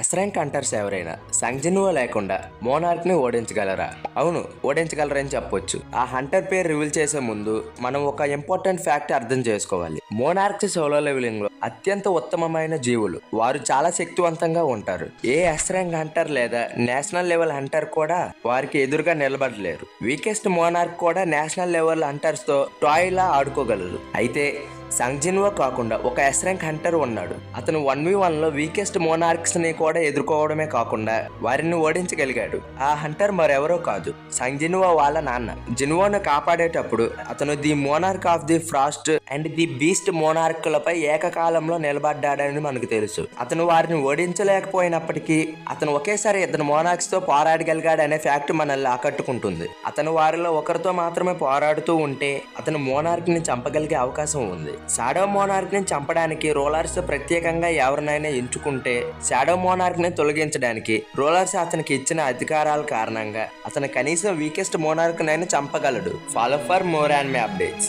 Yes rank hunters ఎవరైనా సంజీనువా లేకుండా monarch ని ఓడించగలరా? అవును, ఓడించగలరని చెప్పొచ్చు. ఆ హంటర్ పేరు రివీల్ చేసే ముందు మనం ఒక ఇంపార్టెంట్ ఫ్యాక్ట్ అర్థం చేసుకోవాలి. మోనార్క్స్ సోలో లెవెలింగ్ లో అత్యంత ఉత్తమమైన జీవులు. వారు చాలా శక్తివంతంగా ఉంటారు. ఏ ఎస్ ర్యాంక్ హంటర్ లేదా నేషనల్ లెవెల్ హంటర్ కూడా వారికి ఎదురుగా నిలబడలేరు. వీకెస్ట్ మోనార్క్ కూడా నేషనల్ లెవెల్ హంటర్స్ తో టాయ్ లా ఆడుకోగలరు. అయితే సంజీనువా కాకుండా ఒక ఎస్ ర్యాంక్ హంటర్ ఉన్నాడు. అతను 1v1 లో వీకెస్ట్ మోనార్క్స్ ని కూడా ఎదుర్కోవడమే కాకుండా వారిని ఓడించగలిగాడు. ఆ హంటర్ మరెవరో కాదు, సంజీనువా వాళ్ళ నాన్న. జినువాను కాపాడేటప్పుడు అతను the monarch of the Frost and the beast monarch లపై ఏకకాలంలో నిలబడ్డాడని మనకు తెలుసు. అతను వారిని ఓడించలేకపోయినప్పటికీ అతను ఒకేసారి ఇద్దరు మోనార్క్స్ తో పోరాడగలిగాడనే ఫ్యాక్ట్ మనల్ని ఆకట్టుకుంటుంది. అతను వారిలో ఒకరితో మాత్రమే పోరాడుతూ ఉంటే అతను మోనార్క్ ని చంపగలిగే అవకాశం ఉంది. షాడో మోనార్క్ ని చంపడానికి రూలర్స్ ప్రత్యేకంగా ఎవరినైనా ఎంచుకుంటే షాడో మోనార్క్ ని తొలగించడానికి రూలర్స్ అతనికి ఇచ్చిన అధికారాల కారణంగా అతను కనీసం వీకెస్ట్ మోనార్క్ నైనా చంపగలడు. ఫాలో ఫర్ మోర్ అండ్ మీ అప్డేట్స్.